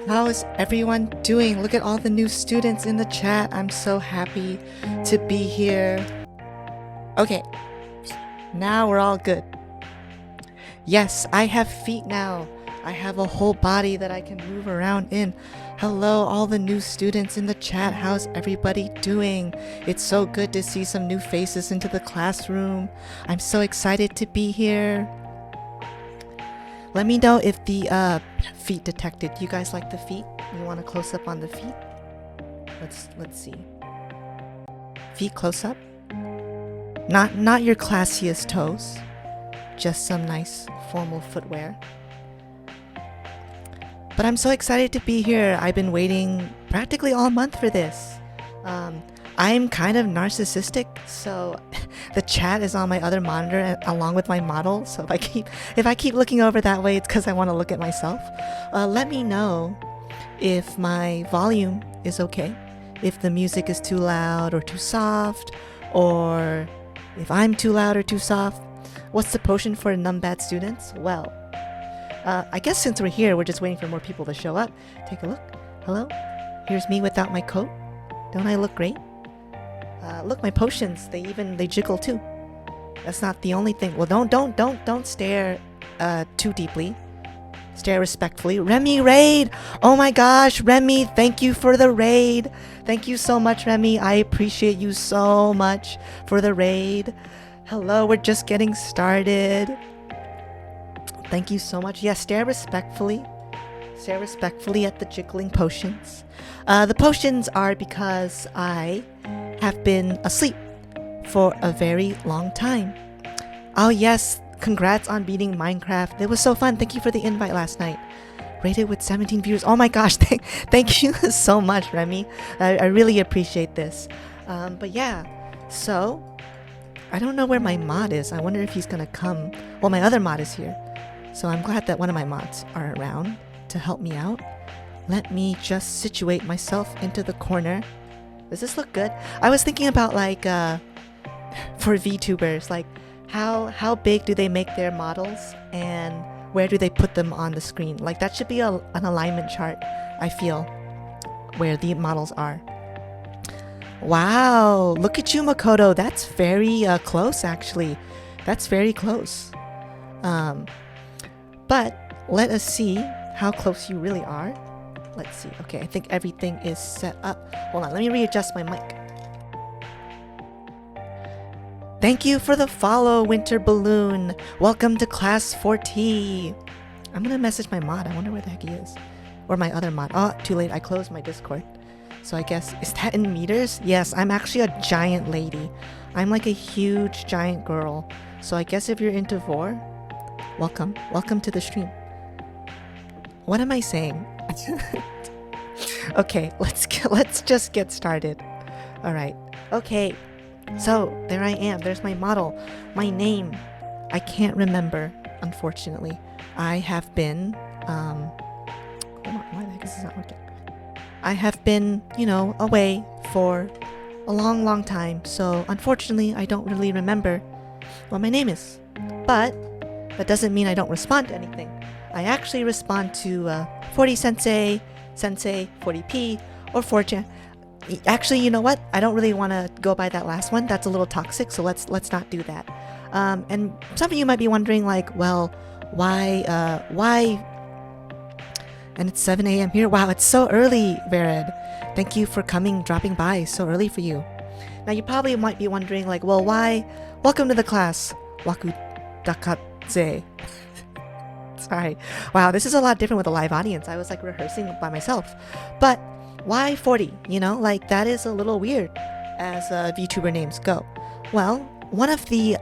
How's everyone doing? Look at all the new students in the chat. I'm so happy to be here. Okay, now we're all good. Yes, I have feet now. I have a whole body that I can move around in. Hello, all the new students in the chat. How's everybody doing? It's so good to see some new faces into the classroom. I'm so excited to be here. Let me know if the feet detected. You guys like the feet? You want a close up on the feet? Let's see. Feet close up. Not your classiest toes. Just some nice formal footwear. But I'm so excited to be here. I've been waiting practically all month for this. I'm kind of narcissistic, so the chat is on my other monitor along with my model. So if I keep looking over that way, it's because I want to look at myself. Let me know if my volume is okay, if the music is too loud or too soft, or if I'm too loud or too soft. What's the potion for numbat students? Well, I guess since we're here, we're just waiting for more people to show up. Take a look. Hello? Here's me without my coat. Don't I look great? Look, my potions, they jiggle too. That's not the only thing. Well, don't stare too deeply. Stare respectfully. Remy raid! Oh my gosh, Remy, thank you for the raid. Thank you so much, Remy. I appreciate you so much for the raid. Hello, we're just getting started. Thank you so much. Yes, stare respectfully. Stare respectfully at the jiggling potions. The potions are because I have been asleep for a very long time. Oh yes, congrats on beating Minecraft. It was so fun. Thank you for the invite last night. Rated with 17 viewers. Oh my gosh, thank you so much, Remy. I really appreciate this. But yeah, so I don't know where my mod is. I wonder if he's gonna come. Well, my other mod is here. So I'm glad that one of my mods are around to help me out. Let me just situate myself into the corner. Does this look good? I was thinking about like for VTubers, like how big do they make their models and where do they put them on the screen? Like that should be an alignment chart, I feel, where the models are. Wow, look at you, Makoto. That's very close, actually. That's very close. But let us see how close you really are. Let's see. Okay, I think everything is set up. Hold on, let me readjust my mic. Thank you for the follow, Winter Balloon. Welcome to Class 4T. I'm gonna message my mod. I wonder where the heck he is. Or my other mod. Oh, too late. I closed my Discord. So I guess, is that in meters? Yes, I'm actually a giant lady. I'm like a huge giant girl. So I guess if you're into vor, welcome. Welcome to the stream. What am I saying? Okay, let's just get started. All right. Okay. So there I am. There's my model. My name, I can't remember, unfortunately. I have been hold on, why the heck is this not working? I have been, you know, away for a long time. So unfortunately, I don't really remember what my name is. But that doesn't mean I don't respond to anything. I actually respond to 40 Sensei, Sensei, 40p, or 4chan. Actually, you know what? I don't really want to go by that last one. That's a little toxic, so let's not do that. And some of you might be wondering, like, well, why? And it's 7 a.m. here. Wow, it's so early, Vered. Thank you for dropping by so early for you. Now, you probably might be wondering, like, well, why? Welcome to the class, Waku Dakatze. Sorry. Wow, this is a lot different with a live audience. I was like rehearsing by myself. But why 40? You know, like that is a little weird as VTuber names go. Well, one of the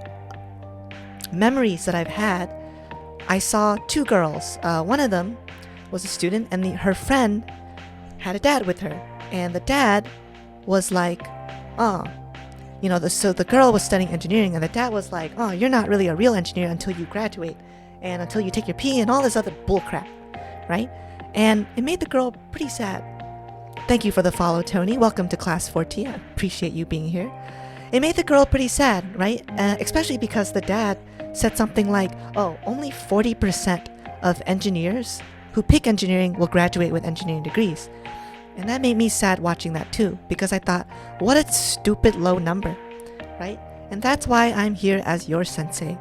memories that I've had, I saw two girls. One of them was a student and her friend had a dad with her. And the dad was like, oh, you know, so the girl was studying engineering and the dad was like, oh, you're not really a real engineer until you graduate. And until you take your P and all this other bullcrap, right? And it made the girl pretty sad. Thank you for the follow, Tony. Welcome to Class 4T. I appreciate you being here. It made the girl pretty sad, right? Especially because the dad said something like, oh, only 40% of engineers who pick engineering will graduate with engineering degrees. And that made me sad watching that too, because I thought, what a stupid low number, right? And that's why I'm here as your sensei.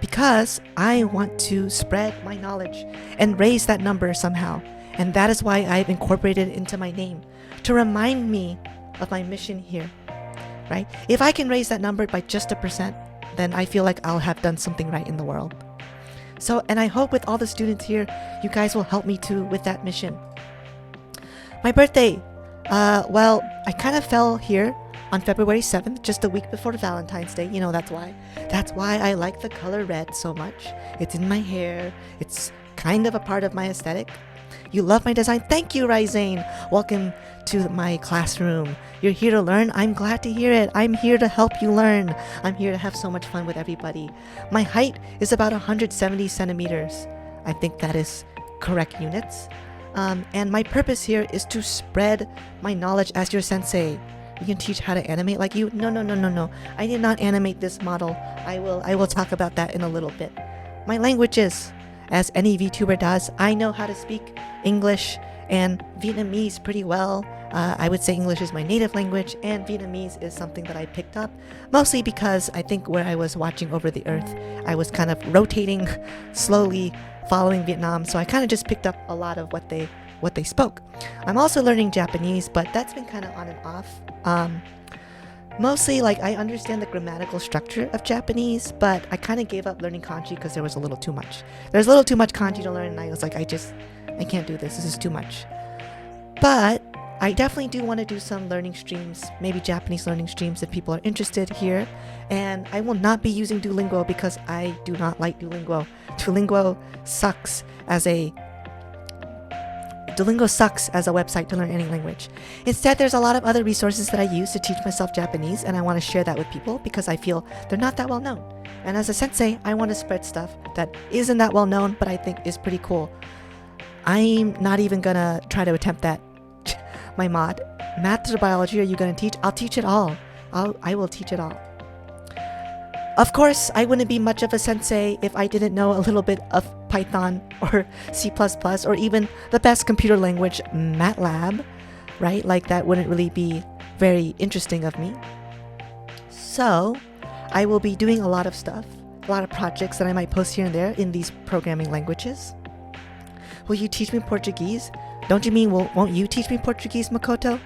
Because I want to spread my knowledge and raise that number somehow. And that is why I've incorporated it into my name, to remind me of my mission here, right? If I can raise that number by just 1%, then I feel like I'll have done something right in the world. So, and I hope with all the students here, you guys will help me too with that mission. My birthday, well, I kind of fell here on February 7th, just a week before Valentine's Day. You know, that's why. That's why I like the color red so much. It's in my hair. It's kind of a part of my aesthetic. You love my design? Thank you, Rizane. Welcome to my classroom. You're here to learn? I'm glad to hear it. I'm here to help you learn. I'm here to have so much fun with everybody. My height is about 170 centimeters. I think that is correct units. And my purpose here is to spread my knowledge as your sensei. You can teach how to animate like you. No. I did not animate this model. I will talk about that in a little bit. My languages, as any VTuber does, I know how to speak English and Vietnamese pretty well. I would say English is my native language, and Vietnamese is something that I picked up, mostly because I think where I was watching Over the Earth, I was kind of rotating slowly, following Vietnam, so I kind of just picked up a lot of what they spoke. I'm also learning Japanese, but that's been kind of on and off. Mostly, like, I understand the grammatical structure of Japanese, but I kind of gave up learning kanji because there was a little too much. There's a little too much kanji to learn, and I was like, I can't do this. This is too much. But I definitely do want to do some learning streams, maybe Japanese learning streams if people are interested here. And I will not be using Duolingo because I do not like Duolingo. Duolingo sucks as a website to learn any language. Instead, there's a lot of other resources that I use to teach myself Japanese, and I want to share that with people because I feel they're not that well known. And as a sensei, I want to spread stuff that isn't that well known, but I think is pretty cool. I'm not even gonna try to attempt that. My mod. Math or biology are you gonna teach? I'll teach it all. I will teach it all. Of course, I wouldn't be much of a sensei if I didn't know a little bit of Python or C++ or even the best computer language, MATLAB, right? Like, that wouldn't really be very interesting of me. So, I will be doing a lot of stuff, a lot of projects that I might post here and there in these programming languages. Will you teach me Portuguese? Don't you mean, won't you teach me Portuguese, Makoto?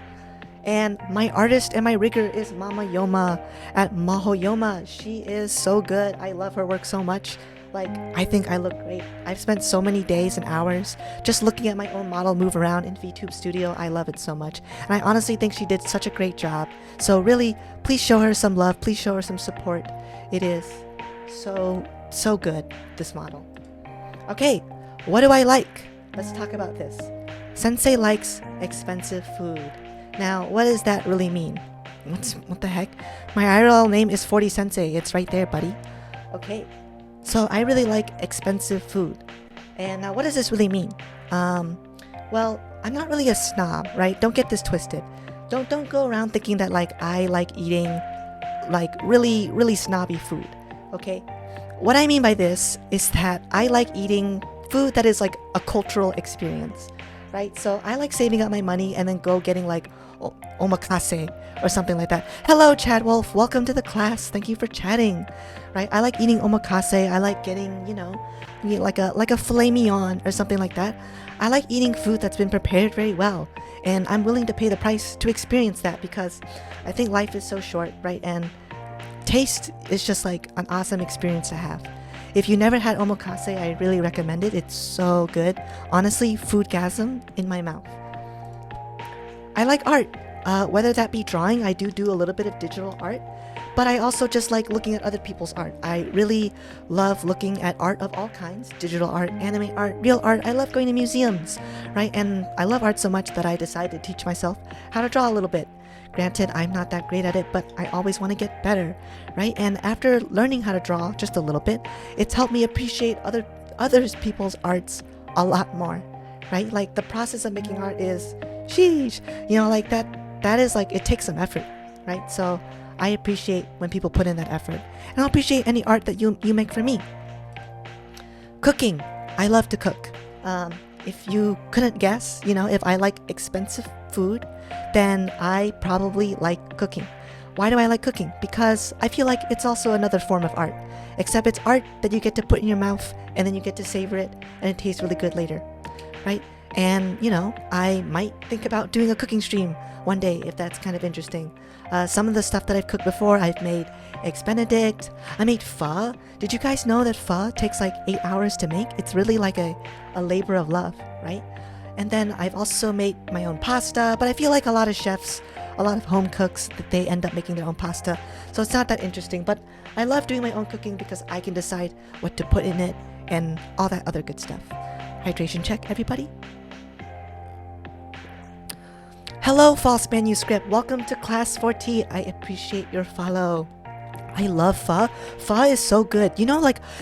And my artist and my rigger is Mama Yoma at Mahoyoma. She is so good. I love her work so much. Like, I think I look great. I've spent so many days and hours just looking at my own model move around in VTube Studio. I love it so much. And I honestly think she did such a great job. So really, please show her some love. Please show her some support. It is so good, this model. Okay, what do I like? Let's talk about this. Sensei likes expensive food. Now, what does that really mean? What the heck? My IRL name is 40 Sensei. It's right there, buddy. Okay. So I really like expensive food. And now what does this really mean? Well, I'm not really a snob, right? Don't get this twisted. Don't go around thinking that like I like eating like really snobby food. Okay? What I mean by this is that I like eating food that is like a cultural experience, right? So I like saving up my money and then go getting like omakase or something like that. Hello, Chad Wolf. Welcome to the class. Thank you for chatting. Right? I like eating omakase. I like getting, like a filet mignon or something like that. I like eating food that's been prepared very well, and I'm willing to pay the price to experience that because I think life is so short, right? And taste is just like an awesome experience to have. If you never had omakase, I really recommend it. It's so good. Honestly, foodgasm in my mouth. I like art. Whether that be drawing, I do a little bit of digital art, but I also just like looking at other people's art. I really love looking at art of all kinds, digital art, anime art, real art. I love going to museums, right? And I love art so much that I decided to teach myself how to draw a little bit. Granted, I'm not that great at it, but I always want to get better, right? And after learning how to draw just a little bit, it's helped me appreciate other people's arts a lot more, right? Like, the process of making art is, sheesh, like that is like, it takes some effort, right? So I appreciate when people put in that effort, and I'll appreciate any art that you make for me. Cooking. I love to cook. if you couldn't guess, if I like expensive food, then I probably like cooking. Why do I like cooking? Because I feel like it's also another form of art. Except it's art that you get to put in your mouth and then you get to savor it and it tastes really good later, right? And, I might think about doing a cooking stream one day if that's kind of interesting. Some of the stuff that I've cooked before, I've made eggs benedict, I made pho. Did you guys know that pho takes like 8 hours to make? It's really like a labor of love, right? And then I've also made my own pasta, but I feel like a lot of chefs, a lot of home cooks, that they end up making their own pasta. So it's not that interesting, but I love doing my own cooking because I can decide what to put in it and all that other good stuff. Hydration check, everybody. Hello, false manuscript. Welcome to class 4T. I appreciate your follow. I love pho. Pho is so good.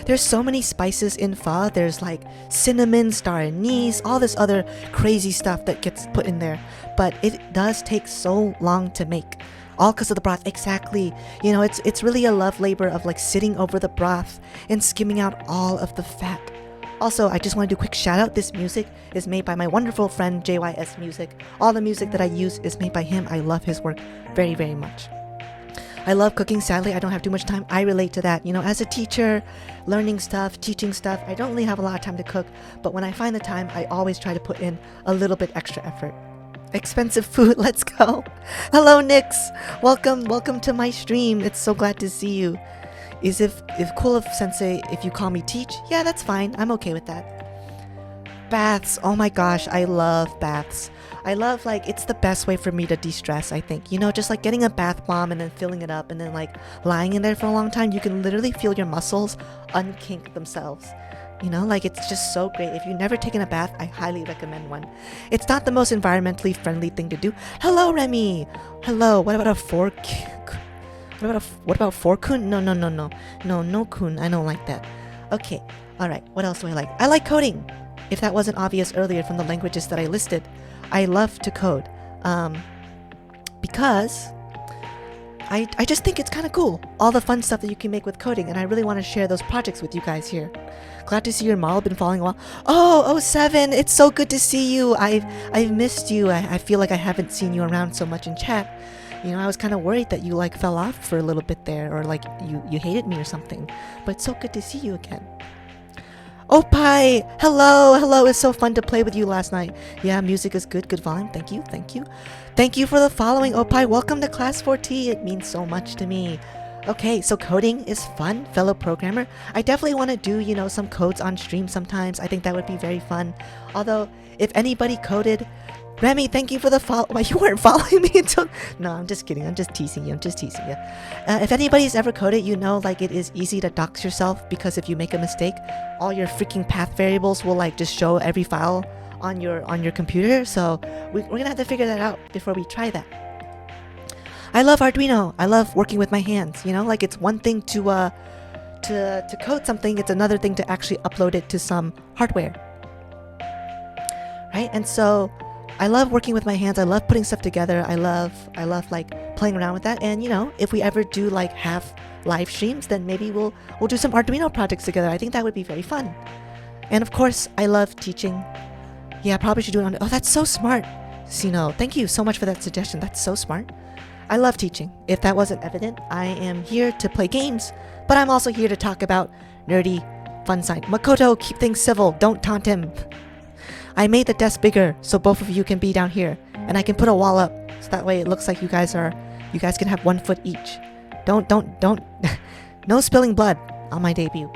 There's so many spices in pho. There's like cinnamon, star anise, all this other crazy stuff that gets put in there. But it does take so long to make. All because of the broth. Exactly. It's really a love labor of like sitting over the broth and skimming out all of the fat. Also, I just want to do a quick shout out. This music is made by my wonderful friend JYS Music. All the music that I use is made by him. I love his work very, very much. I love cooking. Sadly, I don't have too much time. I relate to that. As a teacher, learning stuff, teaching stuff, I don't really have a lot of time to cook. But when I find the time, I always try to put in a little bit extra effort. Expensive food, let's go. Hello, Nix. Welcome to my stream. It's so glad to see you. Is if cool of Sensei if you call me Teach? Yeah, that's fine. I'm okay with that. Baths. Oh my gosh, I love baths. I love, it's the best way for me to de-stress, I think. Just like getting a bath bomb and then filling it up and then like lying in there for a long time, you can literally feel your muscles unkink themselves. It's just so great. If you've never taken a bath, I highly recommend one. It's not the most environmentally friendly thing to do. Hello, Remy. Hello. What about a fork? What about forkun? No kun. I don't like that. Okay. All right. What else do I like? I like coding. If that wasn't obvious earlier from the languages that I listed, I love to code. Because I just think it's kind of cool. All the fun stuff that you can make with coding, and I really want to share those projects with you guys here. Glad to see your model. Been following a while. Oh, 07. It's so good to see you. I've missed you. I feel like I haven't seen you around so much in chat. I was kind of worried that you fell off for a little bit there, or you hated me or something. But it's so good to see you again. Opie, hello. It's so fun to play with you last night. Yeah, music is good volume. Thank you for the following, Opie. Welcome to class 4T. It means so much to me. Okay, so coding is fun, fellow programmer. I definitely want to do, some codes on stream sometimes. I think that would be very fun. Although, if anybody coded, Remy, thank you for the follow. Well, you weren't following me until... No, I'm just kidding. I'm just teasing you. If anybody's ever coded, it is easy to dox yourself, because if you make a mistake, all your freaking path variables will just show every file on your computer. So we're gonna have to figure that out before we try that. I love Arduino. I love working with my hands. It's one thing to code something. It's another thing to actually upload it to some hardware. Right? And so I love working with my hands. I love putting stuff together. I love playing around with that. And if we ever do have live streams, then maybe we'll do some Arduino projects together. I think that would be very fun. And of course, I love teaching. Yeah, probably should do it on... Oh, that's so smart. Sino, thank you so much for that suggestion. That's so smart. I love teaching. If that wasn't evident, I am here to play games, but I'm also here to talk about nerdy fun side. Makoto, keep things civil. Don't taunt him. I made the desk bigger so both of you can be down here, and I can put a wall up so that way it looks like you guys can have 1 foot each. Don't no spilling blood on my debut.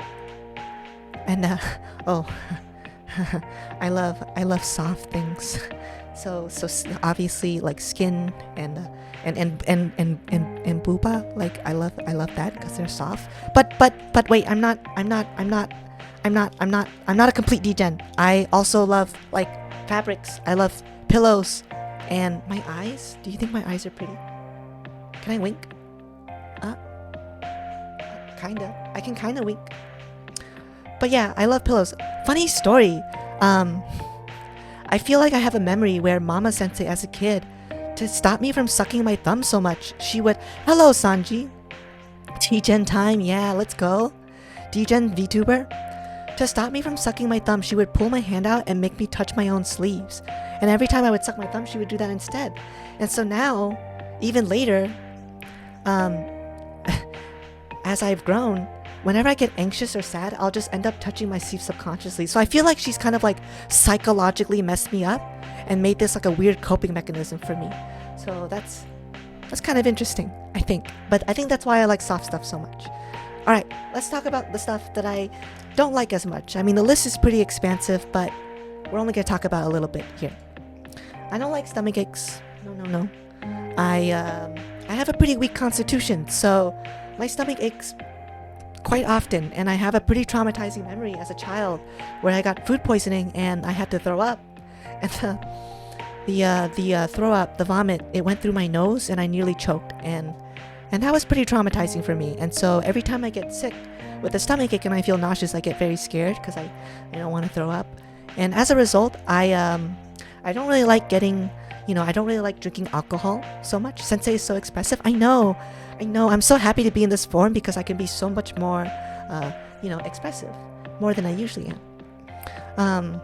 And I love soft things. So obviously skin and booba, I love that because they're soft. But wait, I'm not a complete degen. I also love fabrics. I love pillows and my eyes. Do you think my eyes are pretty? Can I wink? Kinda. I can kinda wink. But yeah, I love pillows. Funny story. I feel like I have a memory where Mama Sensei as a kid, to stop me from sucking my thumb so much, she would, hello Sanji. Degen time, yeah, let's go. Degen VTuber. To stop me from sucking my thumb, she would pull my hand out and make me touch my own sleeves. And every time I would suck my thumb, she would do that instead. And so now, even later, as I've grown, whenever I get anxious or sad, I'll just end up touching my sleeve subconsciously. So I feel like she's kind of like psychologically messed me up and made this like a weird coping mechanism for me. So that's kind of interesting, I think. But I think that's why I like soft stuff so much. Alright, let's talk about the stuff that I don't like as much. I mean, the list is pretty expansive, but we're only going to talk about a little bit here. I don't like stomach aches. No. I have a pretty weak constitution, so my stomach aches quite often, and I have a pretty traumatizing memory as a child where I got food poisoning and I had to throw up. And the throw up, the vomit, it went through my nose and I nearly choked, and that was pretty traumatizing for me. And so every time I get sick with a stomach ache and I feel nauseous, I get very scared because I don't want to throw up. And as a result, I don't really like I don't really like drinking alcohol so much. Sensei is so expressive. I know. I'm so happy to be in this forum because I can be so much more, expressive, more than I usually am.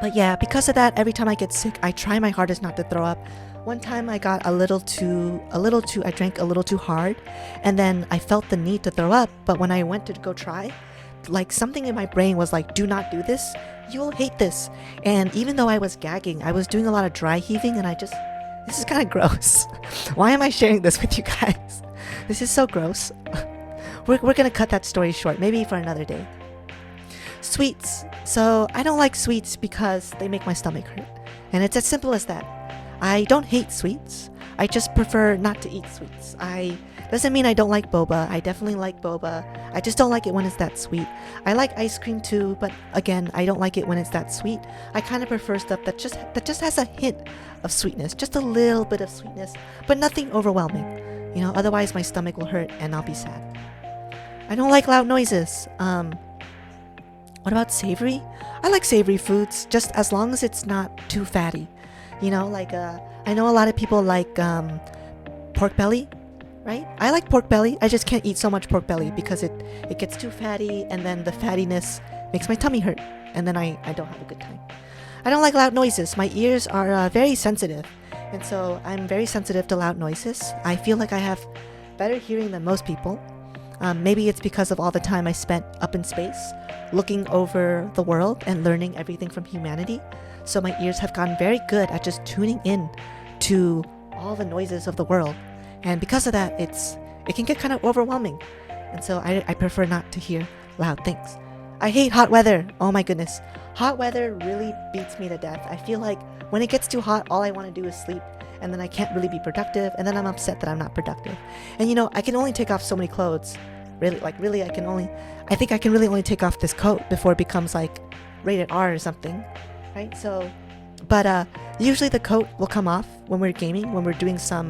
But yeah, because of that, every time I get sick, I try my hardest not to throw up. One time I got I drank a little too hard, and then I felt the need to throw up, but when I went to go try, like something in my brain was like, do not do this, you will hate this. And even though I was gagging, I was doing a lot of dry heaving, and this is kind of gross. Why am I sharing this with you guys? This is so gross. We're gonna cut that story short, maybe for another day. Sweets. So I don't like sweets because they make my stomach hurt. And it's as simple as that. I don't hate sweets. I just prefer not to eat sweets. Doesn't mean I don't like boba. I definitely like boba. I just don't like it when it's that sweet. I like ice cream too, but again, I don't like it when it's that sweet. I kind of prefer stuff that just has a hint of sweetness, just a little bit of sweetness, but nothing overwhelming. Otherwise my stomach will hurt and I'll be sad. I don't like loud noises. What about savory? I like savory foods, just as long as it's not too fatty. I know a lot of people like pork belly, right? I like pork belly. I just can't eat so much pork belly because it gets too fatty, and then the fattiness makes my tummy hurt, and then I don't have a good time. I don't like loud noises. My ears are very sensitive, and so I'm very sensitive to loud noises. I feel like I have better hearing than most people. Maybe it's because of all the time I spent up in space, looking over the world and learning everything from humanity. So my ears have gotten very good at just tuning in to all the noises of the world. And because of that, it can get kind of overwhelming. And so I prefer not to hear loud things. I hate hot weather. Oh my goodness. Hot weather really beats me to death. I feel like when it gets too hot, all I want to do is sleep. And then I can't really be productive. And then I'm upset that I'm not productive. And I can only take off so many clothes. Really, I think I can really only take off this coat before it becomes like rated R or something. Right? So, but usually the coat will come off when we're gaming, when we're doing some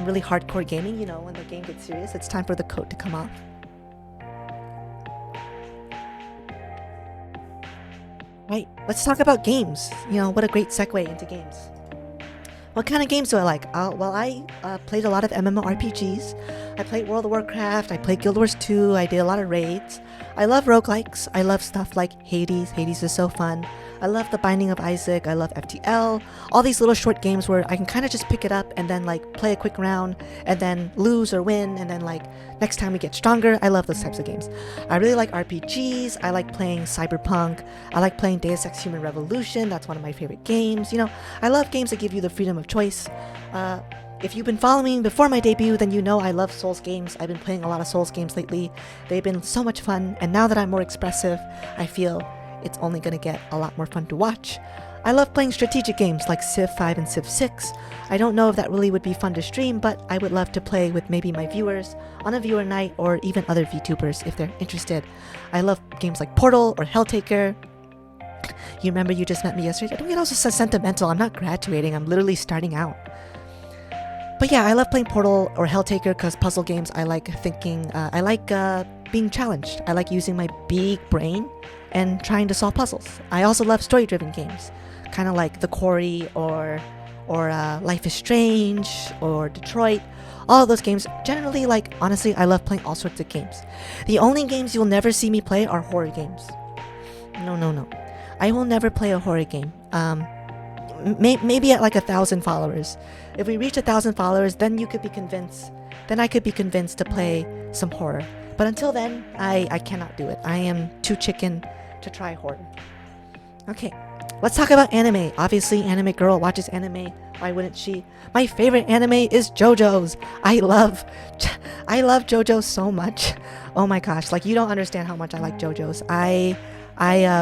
really hardcore gaming, when the game gets serious, it's time for the coat to come off. Right, let's talk about games. What a great segue into games. What kind of games do I like? I played a lot of MMORPGs. I played World of Warcraft, I played Guild Wars 2, I did a lot of raids. I love roguelikes. I love stuff like Hades. Hades is so fun. I love The Binding of Isaac. I love FTL. All these little short games where I can kind of just pick it up and then play a quick round and then lose or win and then next time we get stronger. I love those types of games. I really like RPGs. I like playing Cyberpunk. I like playing Deus Ex Human Revolution. That's one of my favorite games. I love games that give you the freedom of choice. If you've been following me before my debut, then you know I love Souls games. I've been playing a lot of Souls games lately. They've been so much fun, and now that I'm more expressive, I feel it's only going to get a lot more fun to watch. I love playing strategic games like Civ 5 and Civ 6. I don't know if that really would be fun to stream, but I would love to play with maybe my viewers on a viewer night or even other VTubers if they're interested. I love games like Portal or Helltaker. You remember you just met me yesterday? Don't get all so sentimental. I'm not graduating. I'm literally starting out. But yeah, I love playing Portal or Helltaker because puzzle games, I like thinking, I like being challenged. I like using my big brain and trying to solve puzzles. I also love story-driven games, kind of like The Quarry or or Life is Strange, or Detroit. All of those games, generally, like, honestly, I love playing all sorts of games. The only games you'll never see me play are horror games. No. I will never play a horror game. Maybe at like 1,000 followers. If we reach 1,000 followers, then you could be convinced. Then I could be convinced to play some horror. But until then, I cannot do it. I am too chicken to try horror. Okay, let's talk about anime. Obviously, anime girl watches anime. Why wouldn't she? My favorite anime is JoJo's. I love JoJo so much. Oh my gosh, like, you don't understand how much I like JoJo's. I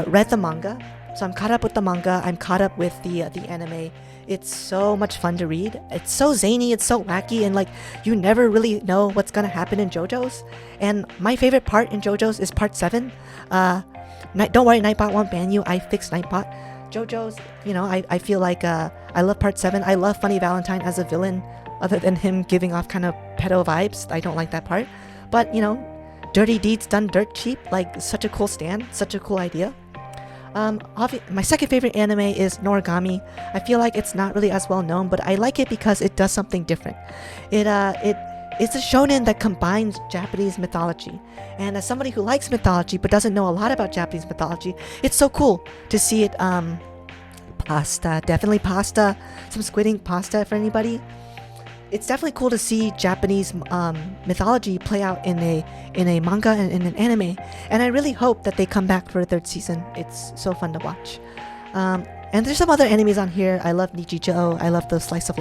read the manga, so I'm caught up with the manga. I'm caught up with the anime. It's so much fun to read. It's so zany, it's so wacky, and like, you never really know what's gonna happen in JoJo's. And my favorite part in JoJo's is part 7. Don't worry, Nightbot won't ban you. I fixed Nightbot. JoJo's, I feel like I love part 7. I love Funny Valentine as a villain, other than him giving off kind of pedo vibes. I don't like that part. But, dirty deeds done dirt cheap. Like, such a cool stand, such a cool idea. My second favorite anime is Noragami. I feel like it's not really as well known, but I like it because it does something different. It's a shonen that combines Japanese mythology. And as somebody who likes mythology but doesn't know a lot about Japanese mythology, it's so cool to see it. Pasta, definitely pasta. Some squid ink pasta for anybody. It's definitely cool to see Japanese mythology play out in a manga and in an anime, and I really hope that they come back for a 3rd season. It's so fun to watch. And there's some other animes on here. I love Nichijou. I love the slice of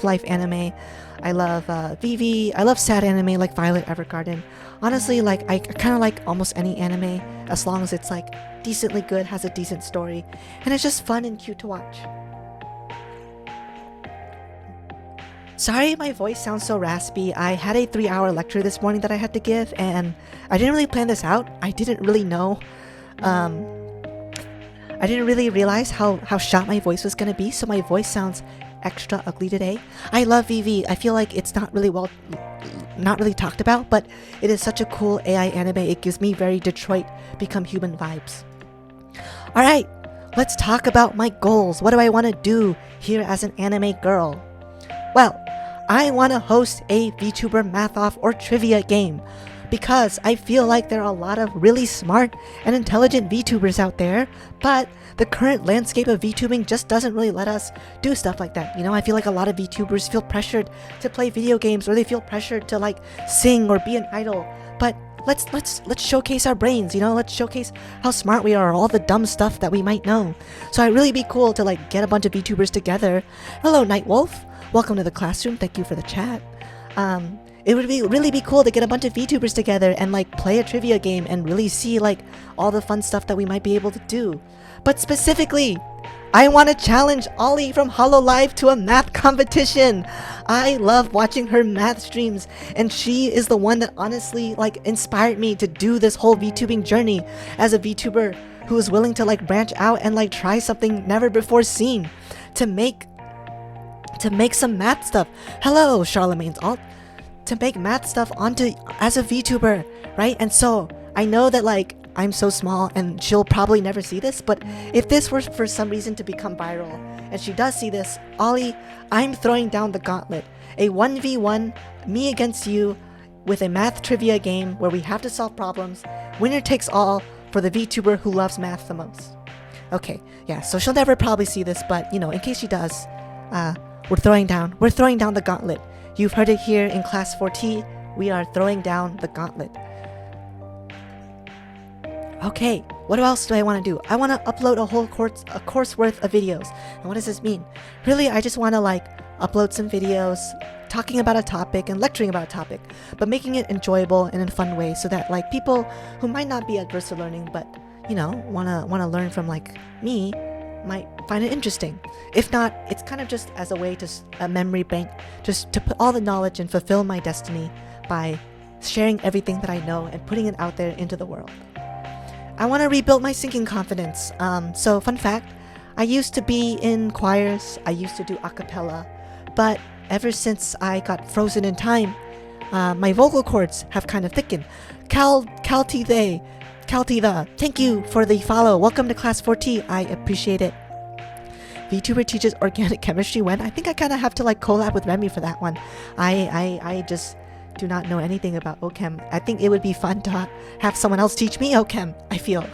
life anime. I love VV. I love sad anime like Violet Evergarden. Honestly, like, I kind of like almost any anime as long as it's like decently good, has a decent story, and it's just fun and cute to watch. Sorry my voice sounds so raspy. I had a 3-hour lecture this morning that I had to give, and I didn't really plan this out. I didn't really know. I didn't really realize how shot my voice was going to be, so my voice sounds extra ugly today. I love VV. I feel like it's not really talked about, but it is such a cool AI anime. It gives me very Detroit Become Human vibes. Alright, let's talk about my goals. What do I want to do here as an anime girl? Well, I want to host a VTuber math-off or trivia game because I feel like there are a lot of really smart and intelligent VTubers out there, but the current landscape of VTubing just doesn't really let us do stuff like that. I feel like a lot of VTubers feel pressured to play video games, or they feel pressured to like sing or be an idol. But let's showcase our brains, let's showcase how smart we are, all the dumb stuff that we might know. So it'd really be cool to like get a bunch of VTubers together. Hello, Nightwolf. Welcome to the classroom. Thank you for the chat. It would really be cool to get a bunch of VTubers together and like play a trivia game and really see like all the fun stuff that we might be able to do. But specifically, I want to challenge Ollie from HoloLive to a math competition. I love watching her math streams, and she is the one that honestly like inspired me to do this whole VTubing journey as a VTuber who is willing to like branch out and like try something never before seen to make some math stuff. Hello, Charlemagne's alt. To make math stuff as a VTuber, right? And so I know that like I'm so small and she'll probably never see this, but if this were for some reason to become viral and she does see this, Ollie, I'm throwing down the gauntlet. A 1v1, me against you, with a math trivia game where we have to solve problems. Winner takes all for the VTuber who loves math the most. Okay, yeah, so she'll never probably see this, but in case she does, we're throwing down the gauntlet. You've heard it here in Class 4T. We are throwing down the gauntlet. Okay, what else do I want to do? I want to upload a course worth of videos. And what does this mean? Really, I just want to like upload some videos talking about a topic and lecturing about a topic, but making it enjoyable and in a fun way so that like people who might not be adverse to learning but want to learn from like me might find it interesting. If not, it's kind of just as a way to a memory bank, just to put all the knowledge and fulfill my destiny by sharing everything that I know and putting it out there into the world. I want to rebuild my singing confidence. So fun fact, I used to be in choirs, I used to do a cappella, but ever since I got frozen in time, my vocal cords have kind of thickened. Kaltiva, thank you for the follow. Welcome to Class 4T. I appreciate it. VTuber Teaches Organic Chemistry when? I think I kind of have to like collab with Remy for that one. I just do not know anything about OChem. I think it would be fun to have someone else teach me OChem, I feel.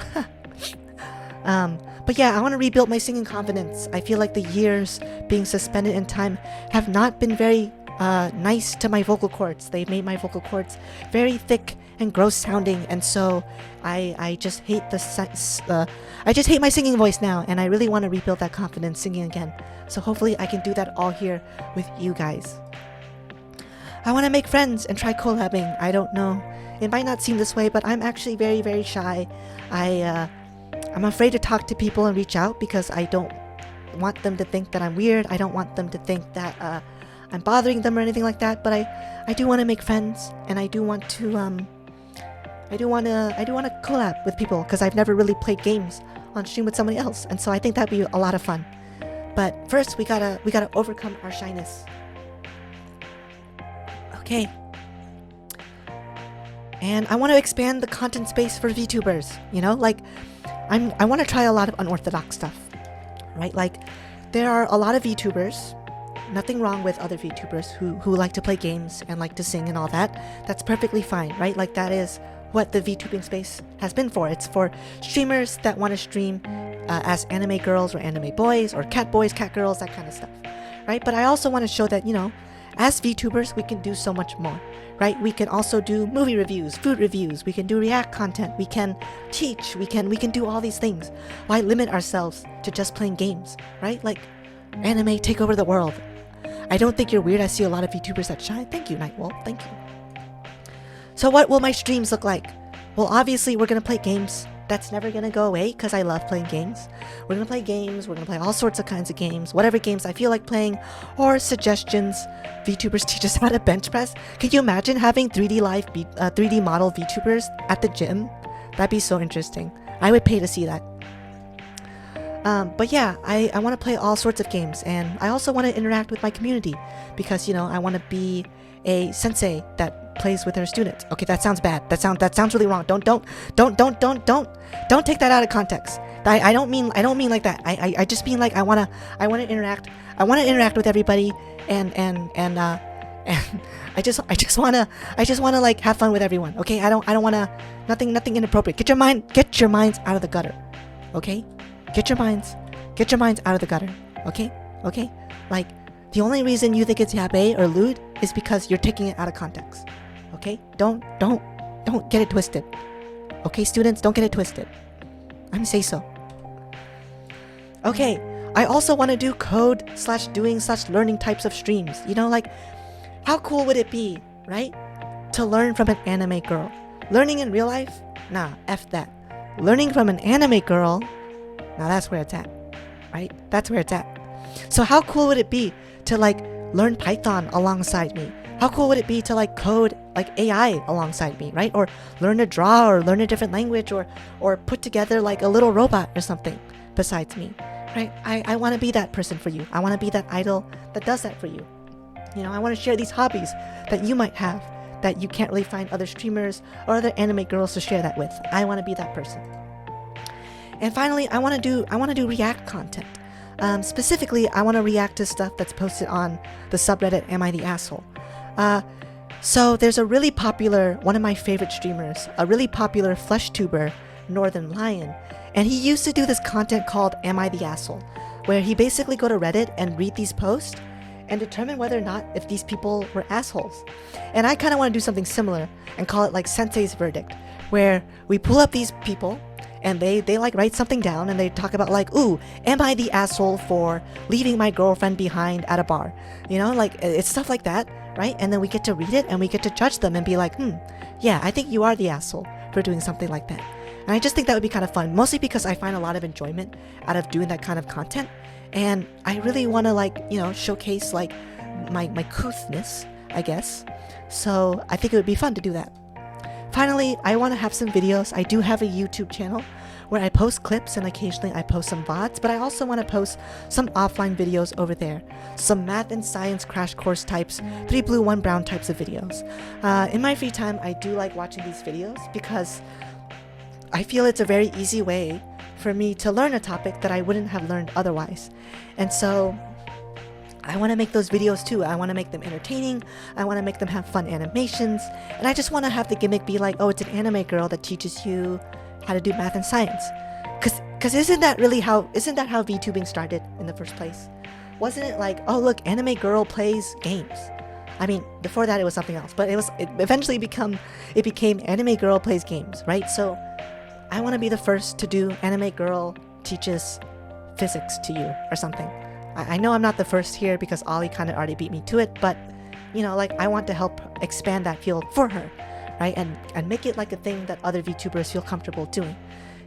But yeah, I want to rebuild my singing confidence. I feel like the years being suspended in time have not been very nice to my vocal cords. They've made my vocal cords very thick and gross sounding, and so I just hate I just hate my singing voice now, and I really want to rebuild that confidence singing again. So hopefully I can do that all here with you guys. I want to make friends and try collabing. I don't know. It might not seem this way, but I'm actually very, very shy. I'm afraid to talk to people and reach out because I don't want them to think that I'm weird. I don't want them to think that I'm bothering them or anything like that. But I do want to make friends, and I do want to collab with people because I've never really played games on stream with somebody else, and so I think that'd be a lot of fun. But first, we gotta overcome our shyness. Okay. And I want to expand the content space for VTubers. You know, like I want to try a lot of unorthodox stuff, right? Like there are a lot of VTubers. Nothing wrong with other VTubers who like to play games and like to sing and all that. That's perfectly fine, right? Like that is what the VTubing space has been for. It's for streamers that want to stream as anime girls or anime boys or cat boys, cat girls, that kind of stuff, right? But I also want to show that, you know, as VTubers, we can do so much more, right? We can also do movie reviews, food reviews, we can do react content, we can teach, we can do all these things. Why limit ourselves to just playing games, right? Like, anime take over the world. I don't think you're weird. I see a lot of VTubers that shine. Thank you, Nightwolf. Thank you. So what will my streams look like? Well, obviously, we're going to play games. That's never going to go away because I love playing games. We're going to play games. We're going to play all sorts of kinds of games. Whatever games I feel like playing or suggestions. VTubers teach us how to bench press. Can you imagine having 3D model VTubers at the gym? That'd be so interesting. I would pay to see that. But yeah, I want to play all sorts of games, and I also want to interact with my community because, you know, I want to be a sensei that plays with her students. Okay, that sounds bad. That sounds really wrong. Don't take that out of context. I don't mean like that. I just mean like I want to interact. I want to interact with everybody, and I just want to like have fun with everyone. Okay, I don't want to nothing inappropriate. Get your minds out of the gutter. Okay? Get your minds out of the gutter. Okay? Like, the only reason you think it's yabe or lewd is because you're taking it out of context. Okay? Don't get it twisted. Okay, students, don't get it twisted. I'm say so. Okay, I also want to do code/doing/learning types of streams. You know, like, how cool would it be, right? To learn from an anime girl. Learning in real life? Nah, F that. Learning from an anime girl, now that's where it's at, right? That's where it's at. So how cool would it be to like learn Python alongside me? How cool would it be to like code like AI alongside me, right? Or learn to draw or learn a different language or put together like a little robot or something besides me, right? I want to be that person for you. I want to be that idol that does that for you. You know, I want to share these hobbies that you might have that you can't really find other streamers or other anime girls to share that with. I want to be that person. And finally, I want to do React content. Specifically, I want to react to stuff that's posted on the subreddit Am I the Asshole? So there's a really popular, one of my favorite streamers, a really popular flesh tuber, Northern Lion, and he used to do this content called Am I the Asshole? Where he basically go to Reddit and read these posts and determine whether or not if these people were assholes. And I kind of want to do something similar and call it like Sensei's Verdict, where we pull up these people and they like write something down and they talk about like, ooh, am I the asshole for leaving my girlfriend behind at a bar? You know, like it's stuff like that, right? And then we get to read it and we get to judge them and be like, yeah, I think you are the asshole for doing something like that. And I just think that would be kind of fun, mostly because I find a lot of enjoyment out of doing that kind of content. And I really want to like, you know, showcase like my couthness, I guess. So I think it would be fun to do that. Finally, I want to have some videos. I do have a YouTube channel where I post clips and occasionally I post some VODs, but I also want to post some offline videos over there. Some math and science crash course types, 3 blue, 1 brown types of videos. In my free time, I do like watching these videos because I feel it's a very easy way for me to learn a topic that I wouldn't have learned otherwise. And so I want to make those videos too. I want to make them entertaining. I want to make them have fun animations. And I just want to have the gimmick be like, oh, it's an anime girl that teaches you how to do math and science. Cause isn't that how VTubing started in the first place? Wasn't it like, oh look, anime girl plays games? I mean, before that it was something else, but it eventually became anime girl plays games, right? So I want to be the first to do anime girl teaches physics to you or something. I know I'm not the first here because Ollie kind of already beat me to it, but you know, like I want to help expand that field for her, right? And make it like a thing that other VTubers feel comfortable doing.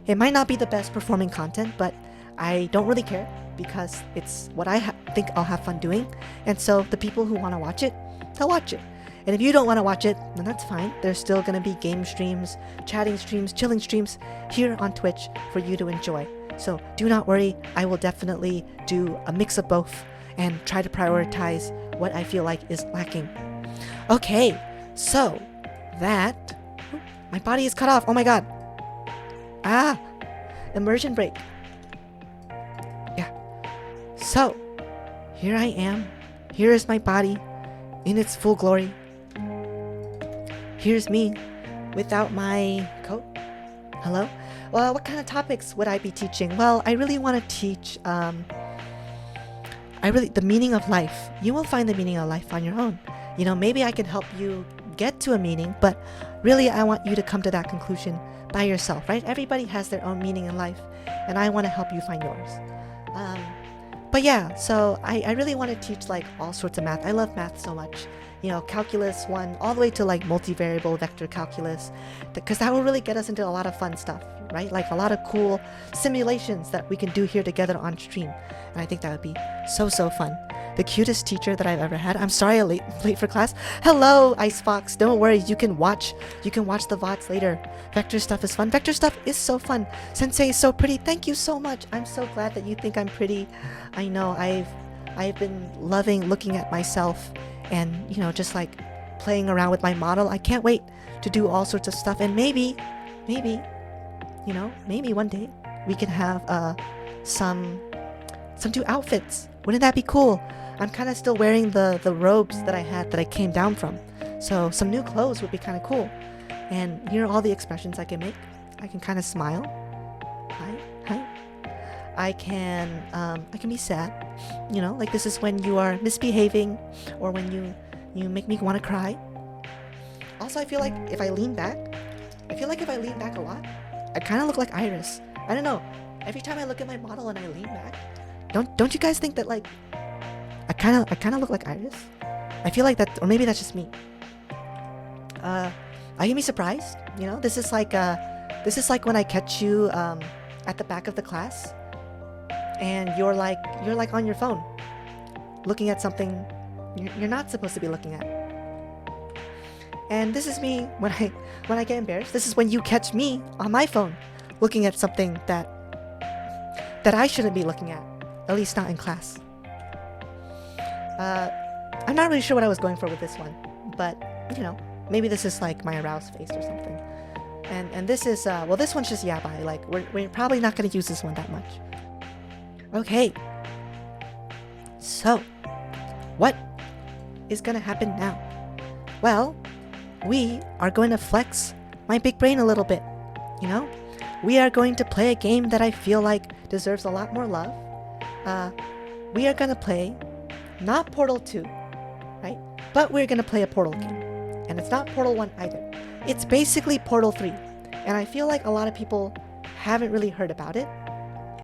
It might not be the best performing content, but I don't really care because it's what I think I'll have fun doing. And so the people who want to watch it, they'll watch it. And if you don't want to watch it, then that's fine. There's still going to be game streams, chatting streams, chilling streams here on Twitch for you to enjoy. So do not worry, I will definitely do a mix of both and try to prioritize what I feel like is lacking. Okay, so that... my body is cut off, oh my god. Ah, immersion break. Yeah. So, here I am. Here is my body in its full glory. Here's me without my coat. Hello? Well, what kind of topics would I be teaching? Well, I really want to teach the meaning of life. You will find the meaning of life on your own. You know, maybe I can help you get to a meaning, but really I want you to come to that conclusion by yourself, right? Everybody has their own meaning in life, and I want to help you find yours. But yeah, so I really want to teach like all sorts of math. I love math so much. You know, calculus 1 all the way to like multivariable vector calculus, because that will really get us into a lot of fun stuff, right? Like a lot of cool simulations that we can do here together on stream. And I think that would be so fun. The cutest teacher that I've ever had. I'm sorry I'm late for class. Hello, Icefox. Don't worry, you can watch the VODs later. Vector stuff is fun. Vector stuff is so fun. Sensei is so pretty. Thank you so much. I'm so glad that you think I'm pretty. I know I've been loving looking at myself and, you know, just like playing around with my model. I can't wait to do all sorts of stuff, and maybe, you know, maybe one day we can have some new outfits. Wouldn't that be cool? I'm kind of still wearing the robes that I had that I came down from. So some new clothes would be kind of cool. And here are all the expressions I can make. I can kind of smile. Hi. I can be sad. You know, like this is when you are misbehaving or when you make me want to cry. Also, I feel like if I lean back a lot, I kind of look like Iris. I don't know. Every time I look at my model and I lean back, don't you guys think that like I kind of look like Iris? I feel like that, or maybe that's just me. I can be surprised. You know, this is like when I catch you at the back of the class, and you're like on your phone, looking at something you're not supposed to be looking at. And this is me when I get embarrassed. This is when you catch me on my phone, looking at something that I shouldn't be looking at least not in class. I'm not really sure what I was going for with this one, but you know, maybe this is like my aroused face or something. And this is well, this one's just yabai. Like we're probably not going to use this one that much. Okay. So, what is going to happen now? Well, we are going to flex my big brain a little bit. You know, we are going to play a game that I feel like deserves a lot more love. We are going to play not Portal 2, right? But we're going to play a Portal game. And it's not Portal 1 either. It's basically Portal 3. And I feel like a lot of people haven't really heard about it.